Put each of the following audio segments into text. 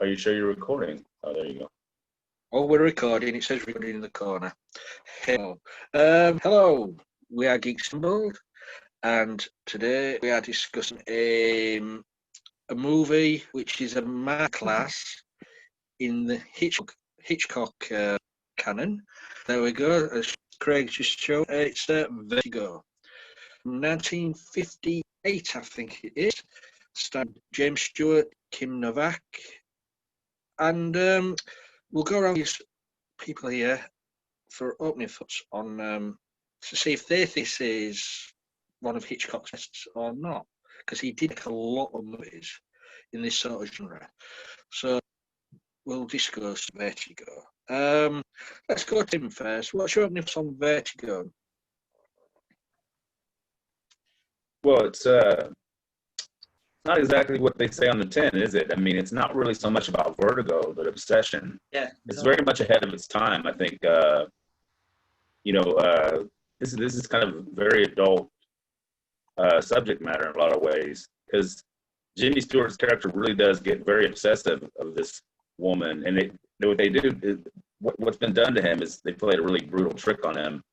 Are you sure you're recording? Oh, there you go. Oh, we're recording. It says recording in the corner. Hello. Hello. We are Geeks Assembled, and today we are discussing a movie which is a masterclass in the Hitchcock canon. There we go. As Craig just showed, it's Vertigo. 1958, I think it is. Starring James Stewart, Kim Novak, and we'll go around these people here for opening thoughts on to see if they think this is one of Hitchcock's best or not, because he did make a lot of movies in this sort of genre. So we'll discuss Vertigo. Let's go to him first. What's your opening thoughts on Vertigo? Well, it's not exactly what they say on the tin, is it? I mean, it's not really so much about vertigo, but obsession. Yeah, It's very much ahead of its time. I think, this is kind of very adult subject matter in a lot of ways, because Jimmy Stewart's character really does get very obsessive of this woman, and what they do is, what's been done to him is they played a really brutal trick on him,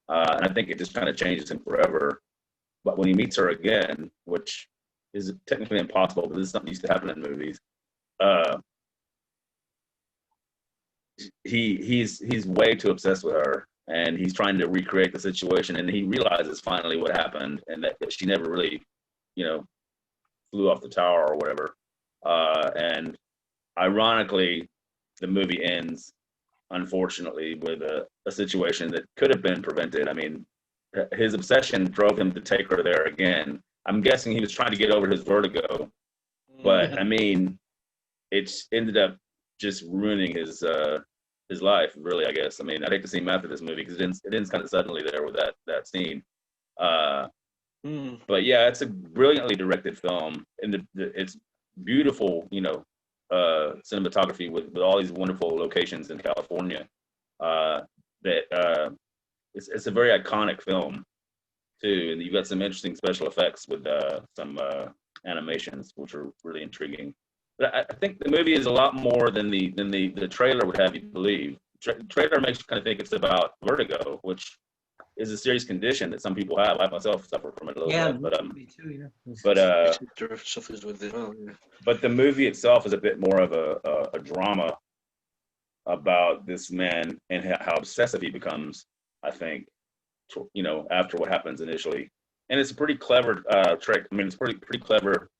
and I think it just kind of changes him forever. But when he meets her again, which is technically impossible, but this is something that used to happen in movies, he's way too obsessed with her, and he's trying to recreate the situation, and he realizes finally what happened, and that she never really, flew off the tower or whatever. And ironically, the movie ends, unfortunately, with a situation that could have been prevented. I mean, his obsession drove him to take her there again. I'm guessing he was trying to get over his vertigo, but I mean, it's ended up just ruining his life, really. I guess. I mean, I'd hate to see him after this movie because it ends kind of suddenly there with that scene. But yeah, it's a brilliantly directed film, and it's beautiful, cinematography with all these wonderful locations in California. It's a very iconic film too, and you've got some interesting special effects with some animations, which are really intriguing. But I think the movie is a lot more than the trailer would have you believe. Trailer makes you kind of think it's about vertigo, which is a serious condition that some people have. I myself suffer from it a little bit, but me too. Yeah. but suffers with it. Oh, yeah. but the movie itself is a bit more of a drama about this man and how obsessive he becomes, I think, after what happens initially. And it's a pretty clever trick. I mean, it's pretty clever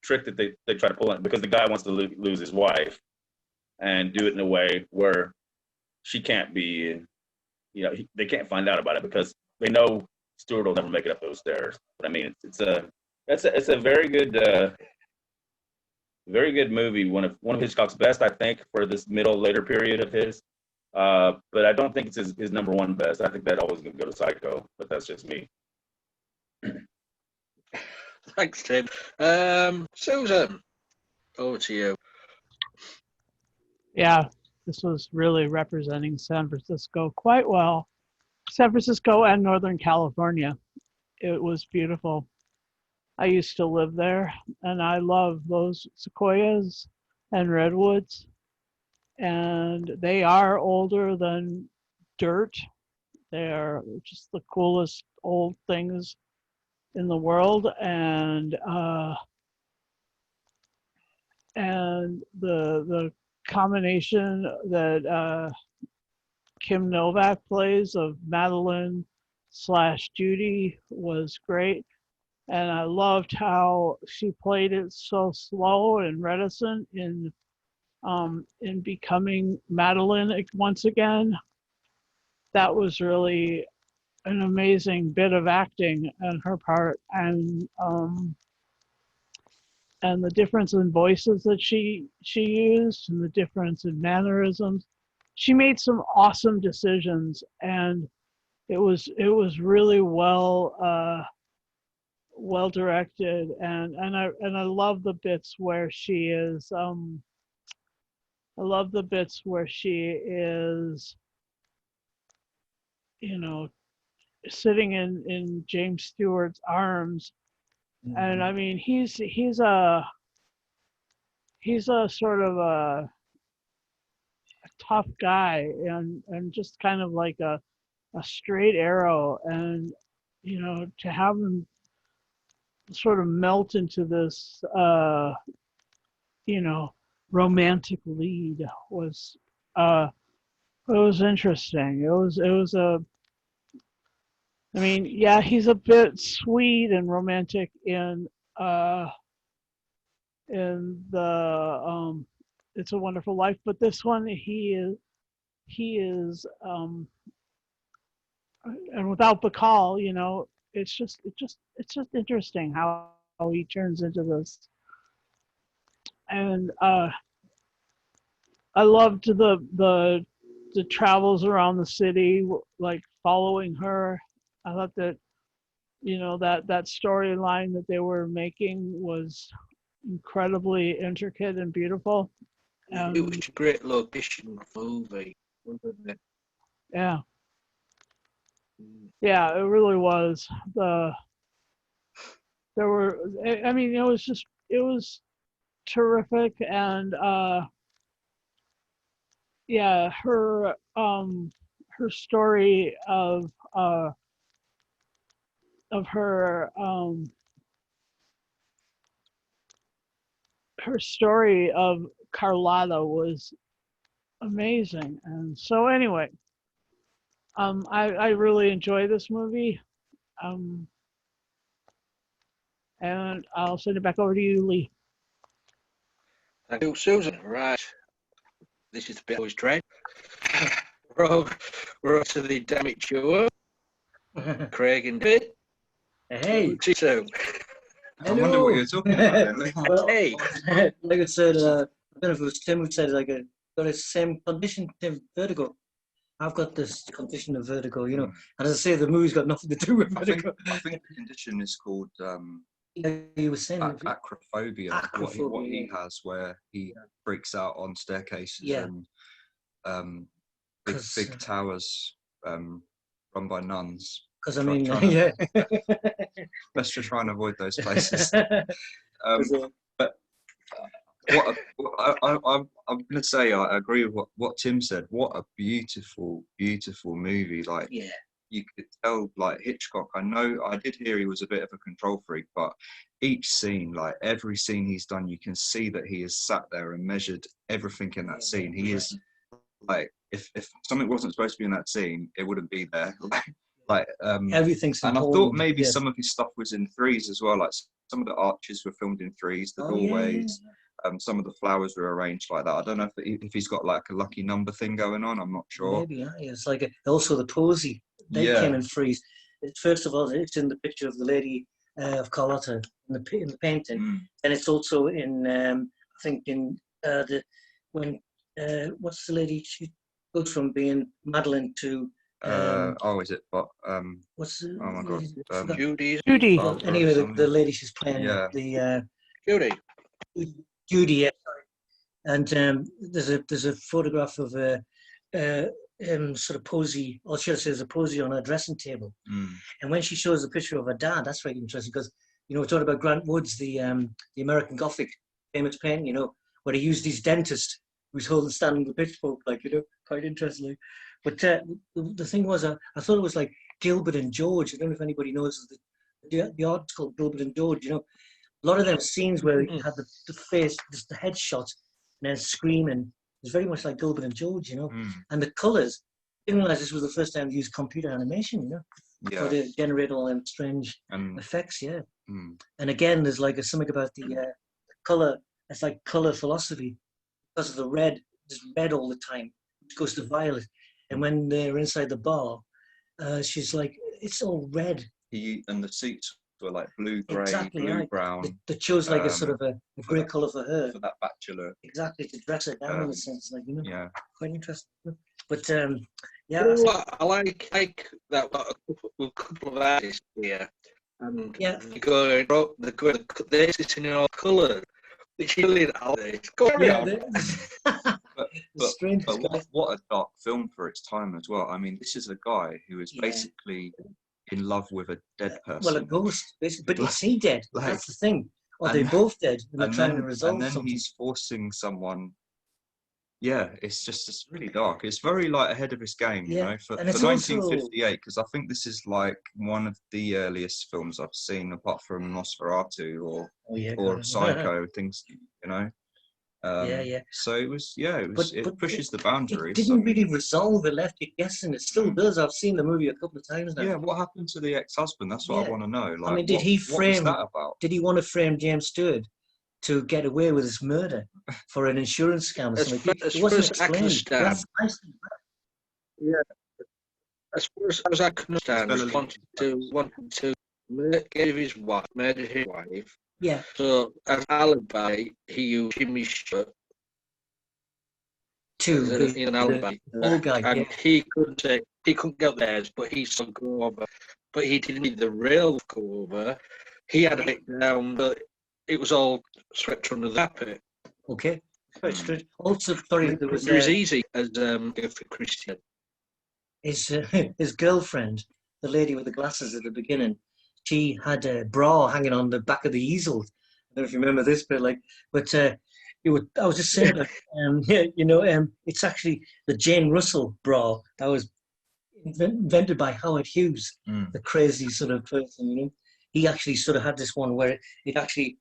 trick that they try to pull in, because the guy wants to lose his wife and do it in a way where she can't be, they can't find out about it because they know Stewart will never make it up those stairs. But I mean, it's a very good movie. One of Hitchcock's best, I think, for this later period of his. But I don't think it's his number one best. I think that always going to go to Psycho, but that's just me. Thanks, Tim. Susan, over to you. Yeah, this was really representing San Francisco quite well. San Francisco and Northern California. It was beautiful. I used to live there, and I love those sequoias and redwoods. And they are older than dirt. They're just the coolest old things in the world, and the combination that Kim Novak plays of Madeline / Judy was great, and I loved how she played it so slow and reticent in becoming Madeline once again. That was really an amazing bit of acting on her part, and the difference in voices that she used, and the difference in mannerisms. She made some awesome decisions, and it was really well directed, and I love the bits where she is. I love the bits where she is, sitting in James Stewart's arms. And I mean, he's a he's a sort of a tough guy and just kind of like a straight arrow, and to have him sort of melt into this you know romantic lead was it was interesting. It was a I mean, yeah, he's a bit sweet and romantic in the It's a Wonderful Life, but this one he is and without Bacall, it's just interesting how he turns into this. And I loved the travels around the city, like following her. I thought that that storyline that they were making was incredibly intricate and beautiful. It was a great location movie, wasn't it? Yeah, yeah, it really was. I mean, it was terrific, and yeah, her story of her story of Carlotta was amazing. And so anyway, I really enjoy this movie. And I'll send it back over to you, Lee. Thank you, Susan. Right. This is the bit I was dread. We're on to the damage tour. Craig and David. Hey. So, I wonder what you're talking about. Then. Well, hey. like I said, I don't know if it was Tim who said got the same condition, Tim, vertigo. I've got this condition of vertigo, and as I say, the movie's got nothing to do with vertigo. I think the condition is called you were saying acrophobia. What he has, where he freaks out on staircases and big towers run by nuns. Because I mean, yeah. Best to try and avoid those places. But I'm going to say I agree with what Tim said. What a beautiful, beautiful movie! Like, you could tell, like Hitchcock. I did hear he was a bit of a control freak, but each scene, like every scene he's done, you can see that he has sat there and measured everything in that scene. He is like, if something wasn't supposed to be in that scene, it wouldn't be there. Everything's and important. I thought maybe some of his stuff was in threes as well. Like some of the arches were filmed in threes, the doorways. Some of the flowers were arranged like that. I don't know if he's got like a lucky number thing going on. I'm not sure. Maybe, it's like also the posy. They came in threes. First of all, it's in the picture of the lady of Carlotta in the painting, and it's also in I think in what's the lady? She goes from being Madeline to. Is it? But what's the? Oh my God, Judy. Anyway, the lady she's playing. The Judy. Judy, yeah. And there's a photograph of a sort of posy, or should I say, there's a posy on her dressing table. And when she shows a picture of her dad, that's very interesting because we're talking about Grant Wood's the American Gothic famous painting, where he used his dentist who's standing the pitchfork, quite interestingly. But the thing was, I thought it was like Gilbert and George. I don't know if anybody knows the art's called Gilbert and George. A lot of them scenes where you had the face, just the head shot, and then screaming. It's very much like Gilbert and George, And the colours, I didn't realise this was the first time they used computer animation, to generate all them strange effects, And again, there's like something about the colour. It's like colour philosophy because of the red. There's red all the time, which goes to violet. And when they're inside the bar, she's like, it's all red. And the seats were like blue, grey, blue, brown. They chose like a sort of a grey colour for her. For that bachelor. Exactly, to dress her down in a sense, quite interesting. But I like that. A couple of artists here, and they go, this is in all colour. It's really all this. But what a dark film for its time as well. I mean, this is a guy who is basically in love with a dead person. Well, a ghost, basically. But is he dead? That's the thing. Or they both did, and they're and trying then to resolve and then something. he's forcing someone. Yeah, it's really dark. It's very like ahead of its game, you know, for and it's 1958, because I think this is like one of the earliest films I've seen, apart from Nosferatu or Psycho, things, you know. So it pushes the boundaries. It didn't really resolve. It left you guessing. It still does. I've seen the movie a couple of times now. Yeah, what happened to the ex-husband? That's what I want to know. Like, I mean, what was that about? Did he want to frame James Stewart to get away with his murder for an insurance scam or something? It wasn't explained. Yeah, as far as I can understand, he wanted to murder his wife. Yeah. So as alibi, he used Jimmy Stewart as an alibi, and he couldn't get theirs, but he saw go over. But he didn't need the real go over. He had it down, but it was all swept under the carpet. Okay. Quite strange. Also, sorry, It was easy as for Christian. His girlfriend, the lady with the glasses at the beginning, she had a bra hanging on the back of the easel. I don't know if you remember this, but I was just saying, it's actually the Jane Russell bra that was invented by Howard Hughes, the crazy sort of person, you know. He actually sort of had this one where it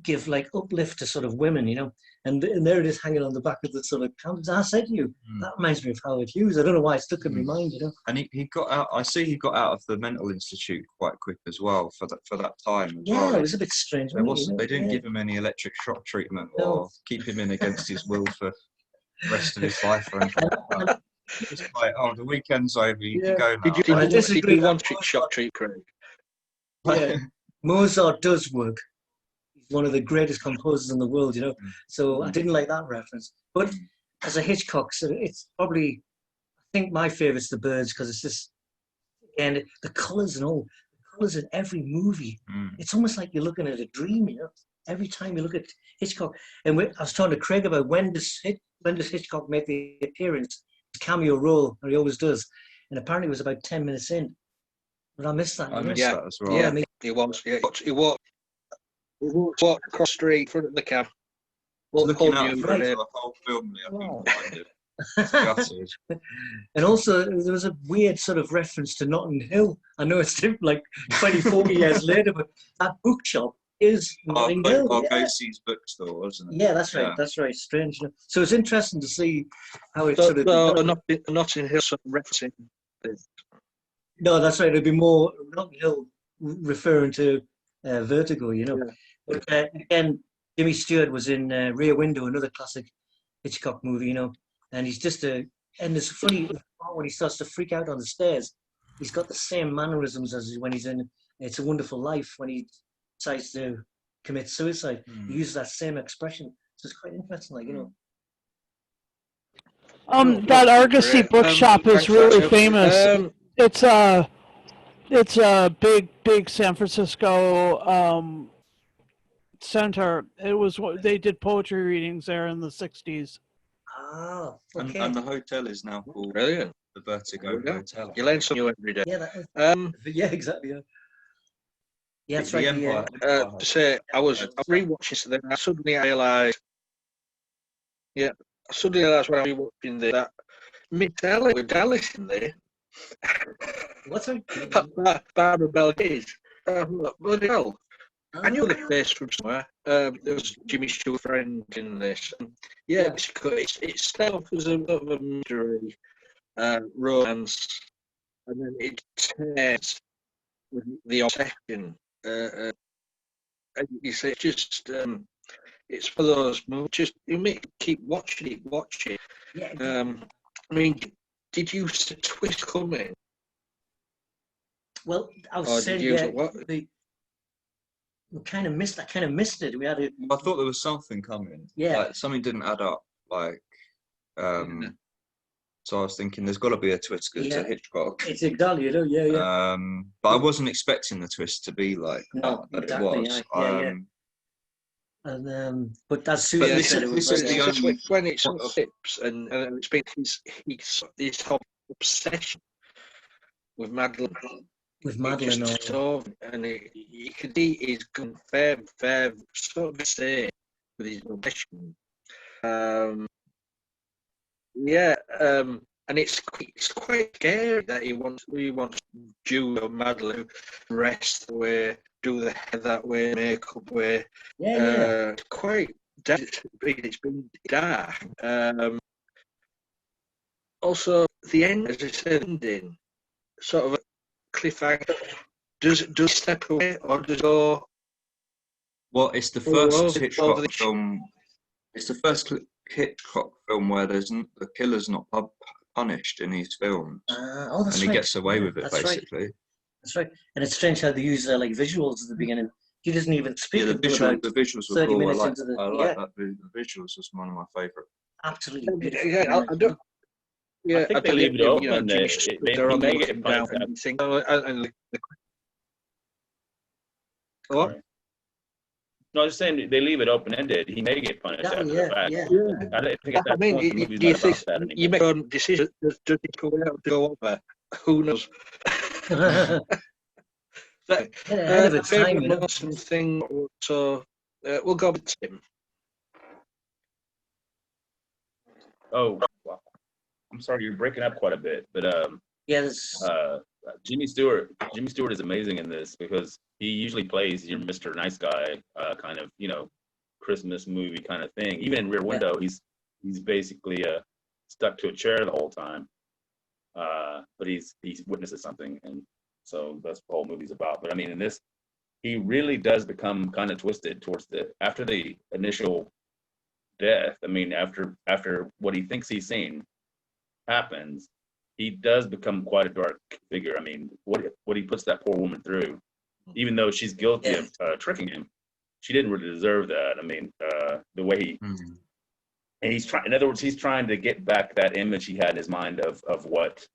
give like uplift to sort of women, you know, and there it is hanging on the back of the sort of counter. I said to you, that reminds me of Howard Hughes. I don't know why it stuck in my mind, you know. And he got out. I see he got out of the mental institute quite quick as well for that time. It was a bit strange. They didn't give him any electric shock treatment or keep him in against his will for the rest of his life or anything like that. Just like, the weekend's over, you can go now. Did you want shock treatment, Craig? Yeah, Mozart does work. He's one of the greatest composers in the world, you know. So I didn't like that reference. But as a Hitchcock, so it's probably, I think my favourite's The Birds, because it's just, and the colours and all, the colours in every movie. It's almost like you're looking at a dream, you know. Every time you look at Hitchcock, and I was talking to Craig about when does Hitchcock make the appearance, his cameo role, and he always does. And apparently it was about 10 minutes in. But I missed that. I missed that as well. Yeah, he walked across the street in front of the cab. Looking out for the whole film, and also there was a weird sort of reference to Notting Hill. I know it's like 20, 40 years later, but that bookshop is Notting Hill. Bargosi's bookstore, wasn't it? Yeah, that's right. Yeah. That's right. Strange. So it's interesting to see how it sort of Notting Hill sort of referencing. No, that's right. It'd be more Notting Hill referring to Vertigo, you know. Yeah. But again, Jimmy Stewart was in Rear Window, another classic Hitchcock movie, you know. And he's just and it's funny when he starts to freak out on the stairs. He's got the same mannerisms as when he's in It's a Wonderful Life, when he decides to commit suicide. He uses that same expression. So it's quite interesting, like, you know. That Argosy bookshop is really famous. It's a big San Francisco center. They did poetry readings there in the 60s. Ah, okay. And the hotel is now called the Vertigo Hotel. You learn something new every day. Yeah, exactly. Yeah, that's right. To say, I was rewatching something. I suddenly realised. Yeah, I suddenly realised when I was watching that Miss Ellis with Dallas in there. What's her? Barbara Bell is. Bloody hell. I knew the face from somewhere. There was Jimmy Stewart friend in this. It started off as a mystery romance, and then it turns with the obsession. And you say it's just it's for those movies. Just you make keep watching it. Yeah. I mean, did you see the twist coming? Well, I was saying, we kind of missed it. We had it. I thought there was something coming. Yeah. Like something didn't add up. Like, so I was thinking there's got to be a twist because it's a Hitchcock. It's exactly, you know, yeah. But I wasn't expecting the twist to be like that it was. And but that's Susan. When it sort of flips and it's been his whole obsession with Madeline. with Madeline. And you could see he's gone fair, sort of say with his relation. And it's quite scary that he wants Julie or Madeline to rest the way, do the hair that way, makeup way. It's quite it's been dark. Also, the end, as I said, ending, sort of a cliffhanger. Does it step away or does it go? Well, it's the first Hitchcock film. It's the first Hitchcock film where the killer's not punished in his films, and he gets away with it basically. Right. That's right. And it's strange how they use like visuals at the beginning. He doesn't even speak. Yeah, the visuals were cool. I like that. The visuals was one of my favourite. Absolutely beautiful. Yeah, I don't. Yeah, I think they leave it open. They're on the get down and think. What? No, I was just saying they leave it open-ended. He may get punished after the fact. I think at that point, the movie's not about that anymore. You make your own decision. Does it go over? Who knows? Something. So we'll go with Tim. Oh, wow. I'm sorry, you're breaking up quite a bit, but Jimmy Stewart is amazing in this because he usually plays your Mr. Nice Guy kind of, Christmas movie kind of thing. Even in Rear Window, he's basically stuck to a chair the whole time, but he witnesses something, and so that's what the whole movie's about. But I mean, in this, he really does become kind of twisted towards after the initial death. I mean, after what he thinks he's seen happens, he does become quite a dark figure. I mean, what he puts that poor woman through, even though she's guilty of tricking him, she didn't really deserve that. I mean, the way he, and he's trying. In other words, he's trying to get back that image he had in his mind of what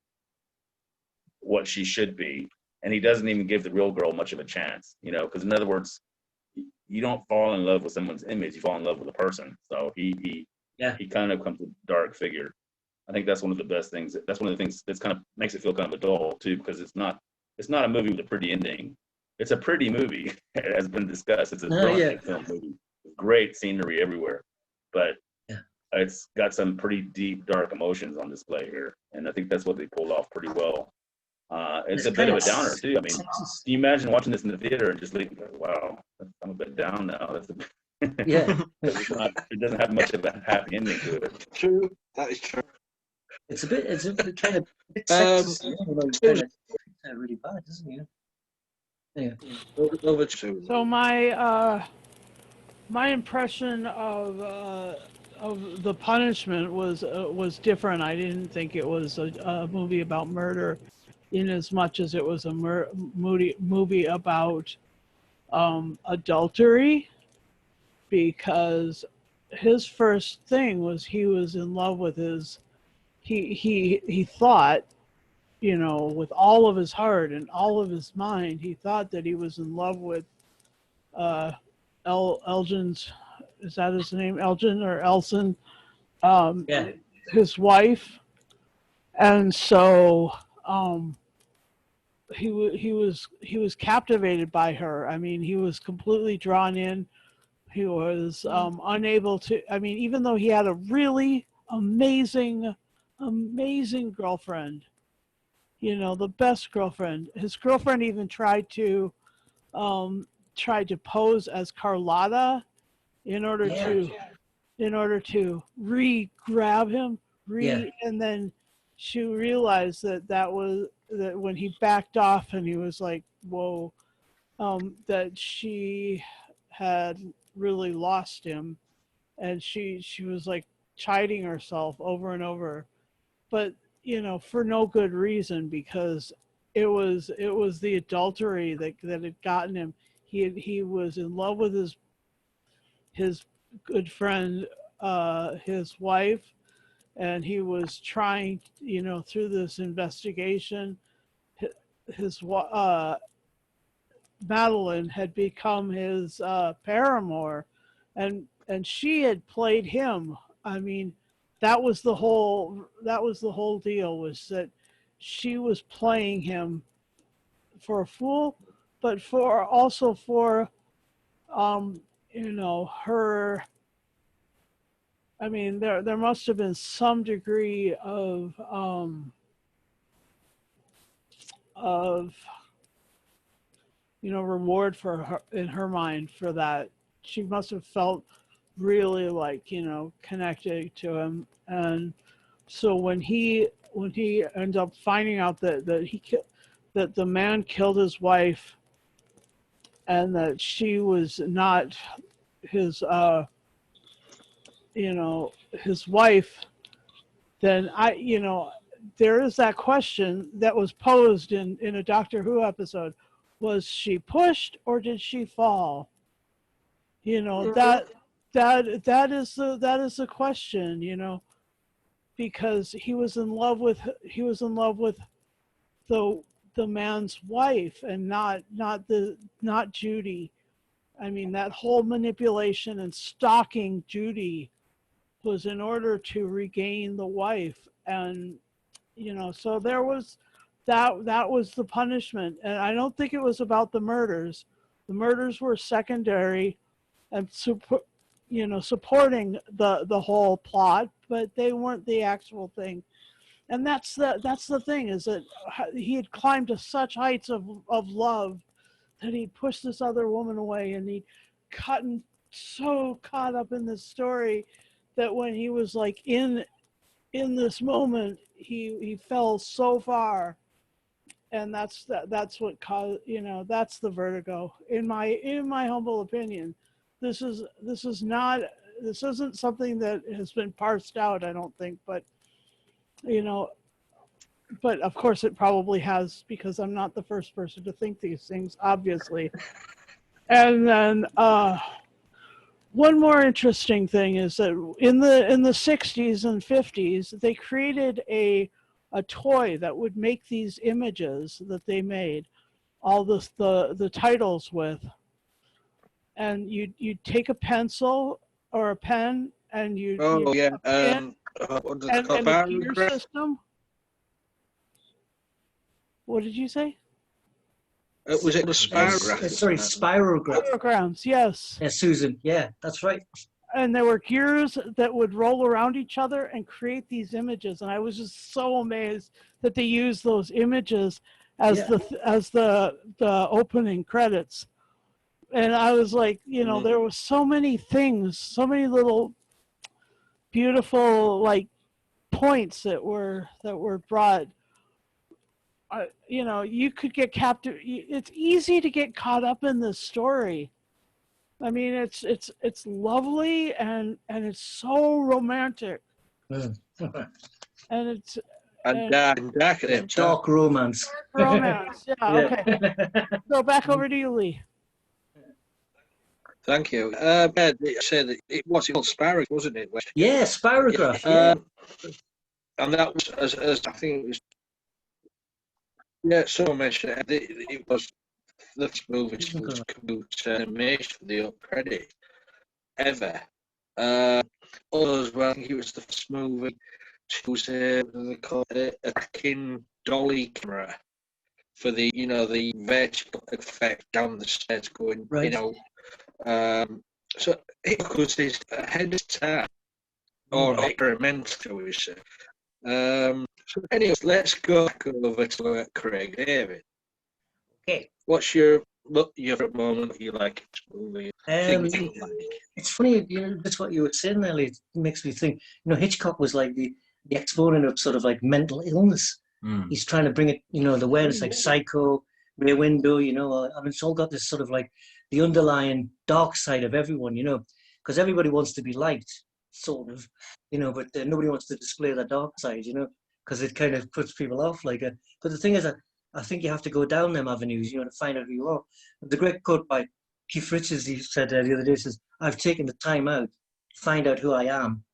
she should be, and he doesn't even give the real girl much of a chance. Because in other words, you don't fall in love with someone's image; you fall in love with a person. So he kind of becomes a dark figure. I think that's one of the best things. That's one of the things that's kind of makes it feel kind of adult too, because it's not a movie with a pretty ending. It's a pretty movie, it has been discussed. It's a brilliant film movie, great scenery everywhere, but it's got some pretty deep, dark emotions on display here, and I think that's what they pulled off pretty well. It's a bit of a downer too. I mean, can you imagine watching this in the theater and just leaving? Wow, I'm a bit down now. It doesn't have much of a happy ending to it. True, that is true. It's a bit kind of sexist, kind of really bad, isn't it? Yeah. So my impression of the punishment was different. I didn't think it was a movie about murder, in as much as it was a movie about adultery, because his first thing was he was in love with his. He thought, with all of his heart and all of his mind, he thought that he was in love with Elgin's, is that his name, Elgin or Elson? His wife. And so he was captivated by her. I mean, he was completely drawn in. He was unable to, I mean, even though he had a really amazing girlfriend, the best girlfriend. His girlfriend even tried to pose as Carlotta in order to grab him, and then she realized that when he backed off and he was like, whoa, that she had really lost him, and she was like chiding herself over and over, but for no good reason, because it was the adultery that had gotten him. He was in love with his good friend, his wife, and he was trying, through this investigation, his Madeline had become his paramour, and she had played him. I mean, that was the whole deal, was that she was playing him a fool, but for also for you know, her. I mean, there must have been some degree of you know, reward for her in her mind for that. She must have felt really like, you know, connected to him. And so when he ends up finding out that the man killed his wife and that she was not his you know, his wife, then you know, there is that question that was posed in a Doctor Who episode: was she pushed or did she fall? You know, that is the question. You know, because he was in love with the man's wife and not Judy. I mean, that whole manipulation and stalking Judy was in order to regain the wife. And you know, so there was that was the punishment. And I don't think it was about the murders. The murders were secondary and you know, supporting the whole plot, but they weren't the actual thing. And that's the thing, is that he had climbed to such heights of love that he'd pushed this other woman away, and he'd so caught up in this story that when he was like in this moment, he fell so far. And that's what caused, you know, that's the vertigo in my humble opinion. This isn't something that has been parsed out, I don't think, but you know, but of course it probably has, because I'm not the first person to think these things, obviously. And then one more interesting thing is that in the 60s and 50s, they created a toy that would make these images that they made, all the titles with. And you'd take a pencil or a pen and what does it call, and a gear system. What did you say? Was it the spirograph? Sorry, spirograph. Spirograms, yes. Yeah, Susan. Yeah, that's right. And there were gears that would roll around each other and create these images. And I was just so amazed that they used those images as the opening credits. And I was like, you know, there were so many things, so many little beautiful like points that were brought. You know, you could get captive. It's easy to get caught up in this story. I mean, it's lovely and it's so romantic. And it's dark romance. Dark romance. Yeah. Okay. So back over to you, Lee. Thank you. Ben, you said that it was called Spirograph, wasn't it? Yeah, Spirograph. Yeah. And that was, as I think it was, someone mentioned it was the first movie to use computer animation for the credit ever. Others, well, I think it was the first movie to use a tracking dolly camera for the, you know, the vertical effect down the stairs going, you know. So it was his head of time, or experimental, we say. So anyways, let's go back over to Craig David. Okay. What's your favorite moment you like in this movie? It's funny, you know, that's what you were saying earlier. It makes me think, you know, Hitchcock was like the exponent of sort of like mental illness. He's trying to bring it, you know, the awareness, like Psycho, Rear Window, you know, I mean, it's all got this sort of like the underlying dark side of everyone, you know, because everybody wants to be liked, sort of, you know, but nobody wants to display the dark side, you know, because it kind of puts people off. But the thing is, I think you have to go down them avenues, you know, to find out who you are. The great quote by Keith Richards, he said the other day, says, "I've taken the time out to find out who I am,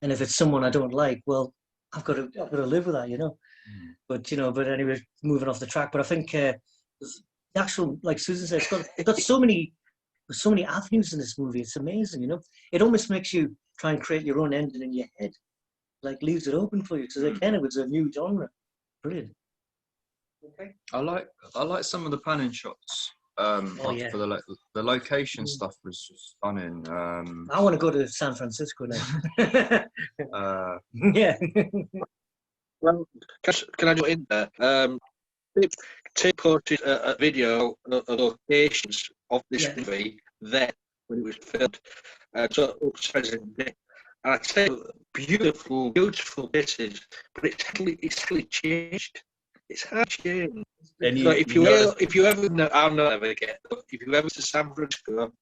and if it's someone I don't like, well, I've got to live with that, you know." But you know, but anyway, moving off the track. But I think the actual, like Susan said, it's got so many avenues in this movie. It's amazing, you know. It almost makes you try and create your own ending in your head, like leaves it open for you. So again, it was a new genre. Brilliant. Okay. I like some of the panning shots. Yeah. For the location stuff was just stunning. I want to go to San Francisco now. Yeah. Well, can I jump in there? Tim posted a video of locations of this movie then when it was filmed. So upstairs in the, and I tell you, beautiful, beautiful places, but it's actually changed. It's hard changed. And So if you ever, I'll never get. If you ever to San Francisco,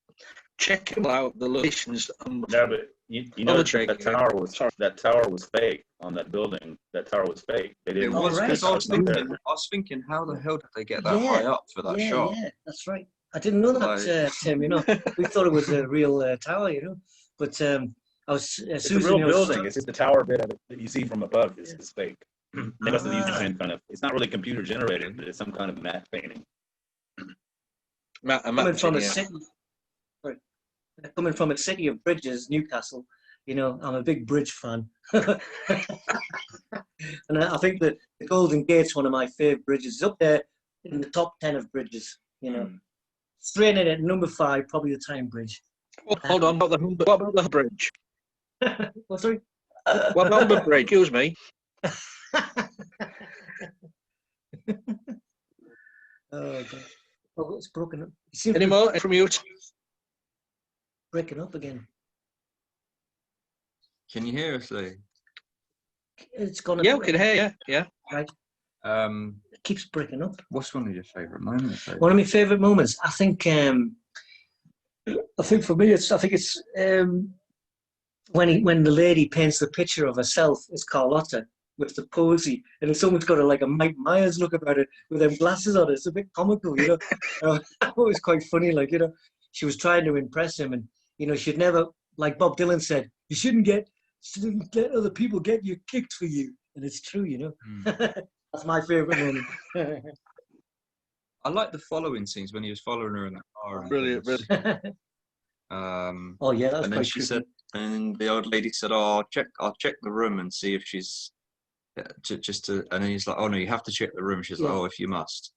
check them out. The locations. Yeah, but you know that tower was fake on that building. That tower was fake. They didn't. It was because I was there. thinking, how the hell did they get that high up for that shot? Yeah, that's right. I didn't know that, Tim. You know, we thought it was a real tower. You know, but I was It's Susan, a real building. It's just the tower bit of it that you see from above is fake. They must have used the same kind of. It's not really computer generated, but it's some kind of matte painting. Coming from a city of bridges, Newcastle, you know, I'm a big bridge fan. And I think that the Golden Gate's one of my favourite bridges. It's up there in the top 10 of bridges, you know. Straight in at number 5, probably the Tyne Bridge. Hold on, what about the bridge? Well, sorry? What about the bridge? Excuse me. Oh, God. Oh, it's broken up. Any more from you? Breaking up again. Can you hear us, Lee? It's gone. Yeah, we can hear you. Yeah. Right. It keeps breaking up. What's one of your favourite moments? One of my favourite moments, I think for me, it's when the lady paints the picture of herself as Carlotta with the posy, and it's almost got a Mike Myers look about it with them glasses on. It's a bit comical, you know. It was quite funny, like, you know, she was trying to impress him, and you know, she'd never, like Bob Dylan said, you shouldn't let other people get you kicked for you, and it's true, you know. That's my favourite moment. I like the following scenes when he was following her in the car. Brilliant. Oh yeah, that's and then she said, and the old lady said, "Oh, I'll check the room and see if she's and then he's like, "Oh no, you have to check the room." She's like, "Oh, if you must."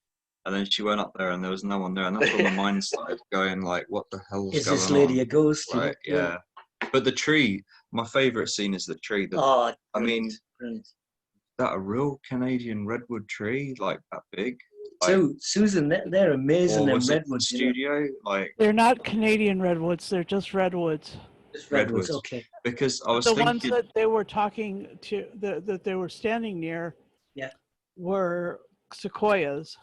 And then she went up there and there was no one there, and that's when my mind started going like, "What the hell's going on? Is this lady a ghost?" Right? Yeah. But the tree, my favourite scene is the tree. I mean, is that a real Canadian redwood tree, like that big? So, Susan, they're amazing. Them redwoods. Studio, like they're not Canadian redwoods; they're just redwoods. Just redwoods, okay. Because I was the ones that they were talking to, that they were standing near, were sequoias.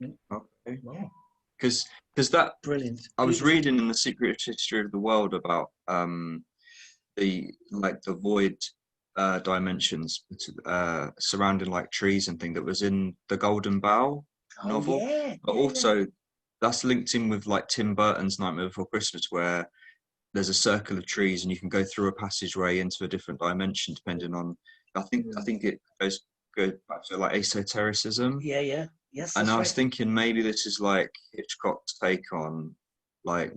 Okay. Wow. Because that brilliant. I was reading in the Secret History of the World about the void dimensions surrounding like trees and things that was in the Golden Bough novel. But also that's linked in with like Tim Burton's Nightmare Before Christmas, where there's a circle of trees and you can go through a passageway into a different dimension depending on. I think it goes back to like esotericism. Yeah. Yes. And I was thinking maybe this is like Hitchcock's take on like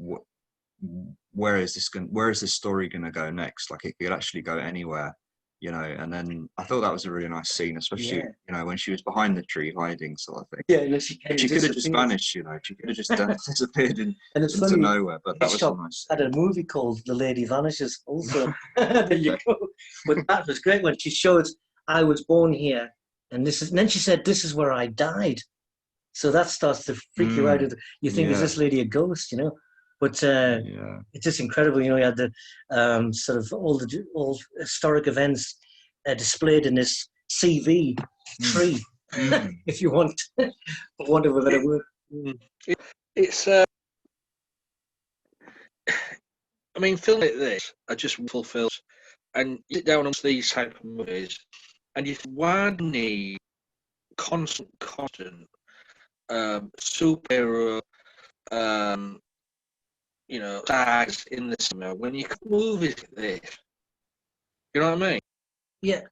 where is this story going to go next? Like it could actually go anywhere, you know. And then I thought that was a really nice scene, especially you know when she was behind the tree hiding, sort of thing. Yeah, she could have just vanished, you know. She could have just disappeared into nowhere. But that was a nice. Had a movie called The Lady Vanishes. Also, there you go. But that was great when she showed I was born here, and then she said, "This is where I died." So that starts to freak you out. You think, is this lady a ghost? You know. But it's just incredible, you know. You had the sort of all historic events displayed in this CV tree, if you want, for want of a better word. It's I mean, films like this are just fulfills, and you sit down on these type of movies, and you think, why do you need constant superhero, you know, stars in the cinema when you can movies like this? You know what I mean? Yeah.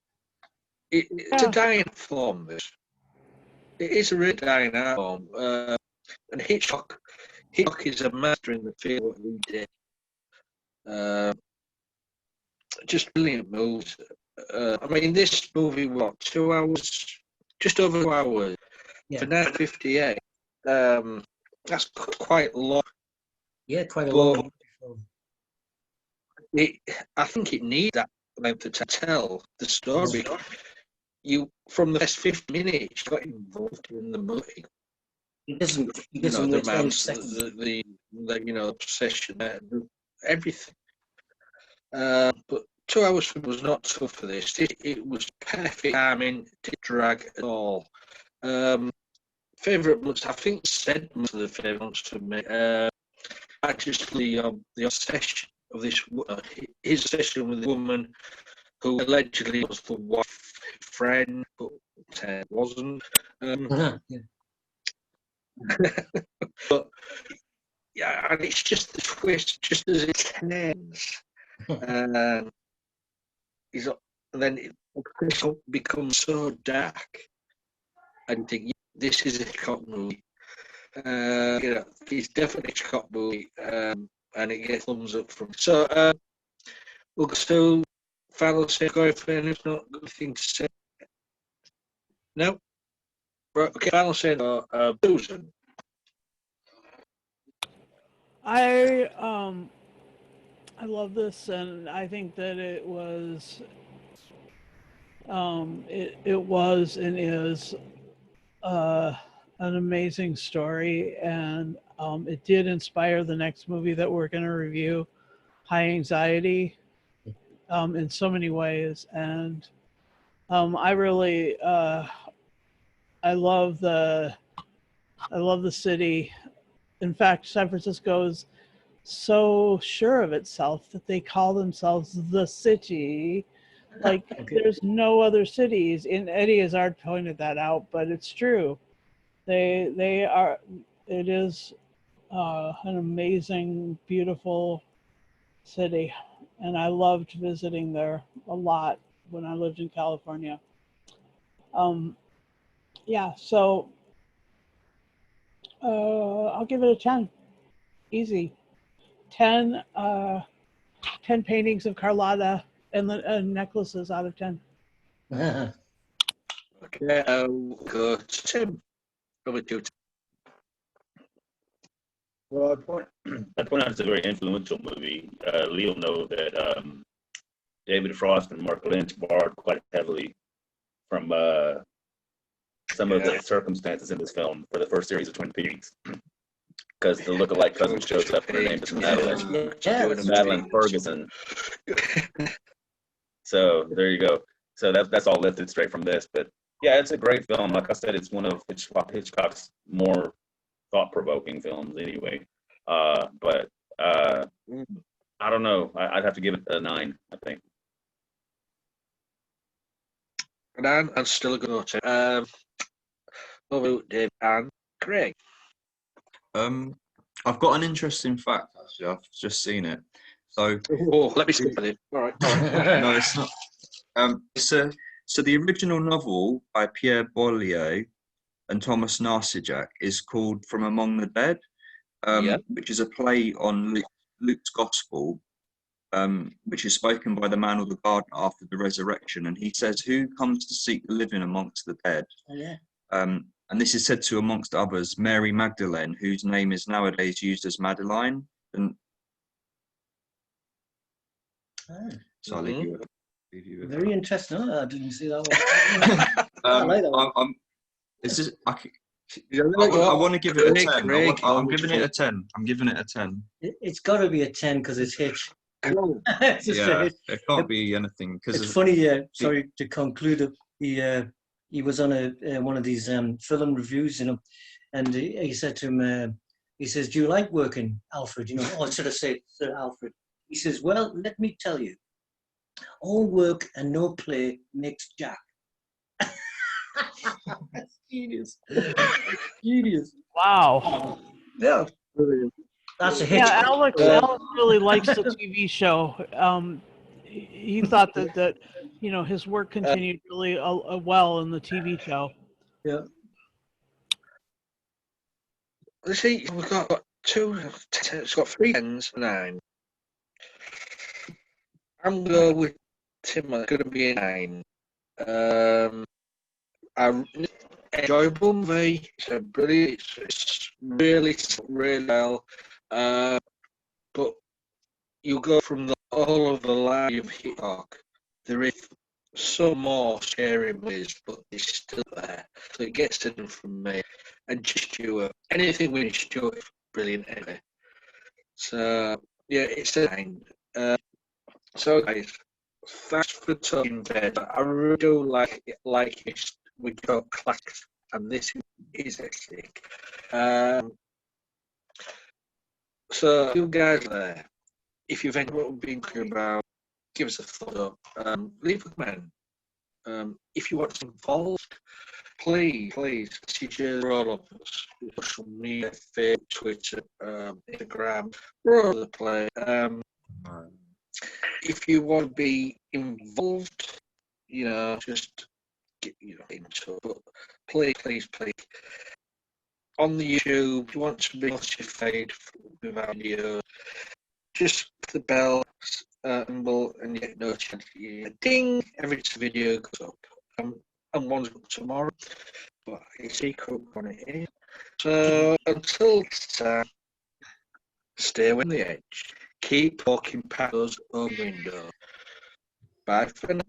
It's a dying form, this. It is a really dying art form. And Hitchcock is a master in the field what he did. Just brilliant moves. I mean, this movie, 2 hours, just over 2 hours. Yeah. For 9:58, that's quite long. Yeah, quite a But long film. I think it needs that length to tell the story. You from the first 50 minutes, you got involved in the movie. He doesn't The wait 10 man, seconds. the obsession, everything. But 2 hours for me was not tough for this. It was perfect timing, didn't drag at all. Favourite months, I think said most of the favourite months for me. Actually, the obsession of this, his obsession with the woman who allegedly was the wife friend, but wasn't. Yeah. But yeah, and it's just the twist, just as it ends. And then it becomes so dark, and you think this is a Hitchcock movie. It's definitely a Hitchcock movie, and it gets thumbs up from. So we'll go to final say, go if there's not a good thing to say. No, right, okay. Final say, Susan. I love this, and I think that it was it was and is an amazing story, and it did inspire the next movie that we're going to review, High Anxiety, in so many ways. And I really I love the city. In fact, San Francisco is so sure of itself that they call themselves the city. Like there's no other cities. And Eddie Izzard pointed that out, but it's true. They are. It is an amazing, beautiful city, and I loved visiting there a lot when I lived in California. Yeah, so I'll give it a 10. Easy. 10, 10 paintings of Carlotta and necklaces out of 10. Okay, go to Tim. Over to you. Well, I point out it's a very influential movie. Lee'll know that David Frost and Mark Lynch borrowed quite heavily from some of the circumstances in this film for the first series of Twin Peaks. Because the lookalike cousin shows up and her name is Madeline Ferguson. So there you go. So that's all lifted straight from this. But yeah, it's a great film. Like I said, it's one of Hitchcock's more thought-provoking films anyway. But I don't know. I'd have to give it a 9, I think. 9 and still a good note. Over Dave and Craig. I've got an interesting fact. Actually, I've just seen it. So let me skip it. All right. No, it's not. So the original novel by Pierre Boileau and Thomas Narcijak is called From Among the Dead, which is a play on Luke's Gospel, which is spoken by the man or the gardener after the resurrection, and he says, "Who comes to seek the living amongst the dead?" Oh, yeah. And this is said to, amongst others, Mary Magdalene, whose name is nowadays used as Madeline. And so I'll leave you with Very that. interesting. Oh, I didn't see that one. I like that one. It's just, I want to give it a 10. I'm giving it a 10. I'm giving it a 10. It's got to be a 10 because it's Hitch. It's it can't be anything. Cause it's funny. Sorry to conclude. He was on one of these film reviews, and he said to him, he says, "Do you like working, Alfred?" I should have said Sir Alfred. He says, "Well, let me tell you, all work and no play makes Jack." That's genius. Genius. Wow. Yeah. That's a hit. Yeah, Alex really likes the TV show. He thought that his work continued really well in the TV show. Yeah. Let's see, we've got 2. It's got 3 10s, 9. I'm going to go with Tim. It's going to be a 9. Enjoyable movie. It's a brilliant. It's really, really well. But you go from all of the line of Hitchcock. There is some more scary movies, but they're still there. So it gets to them from me. And Stewart, anything with Stewart is brilliant anyway. So yeah, it's a nine. So guys, thanks for talking there. I really do like it with your class, and this is sick. So you guys there, if you've enjoyed what we've been talking about, give us a thumbs up. Leave a comment. If you want to involved, please message us. We're all of us. Social media, Facebook, Twitter, Instagram, we're all over the place. If you want to be involved, just get into it. But please, on the YouTube, if you want to be notified with our videos, just click the bell and get notified. Ding! Every video goes up. And one's up tomorrow, but it's secret on it here. So until time, stay on the edge. Keep walking past those own windows. Bye for now.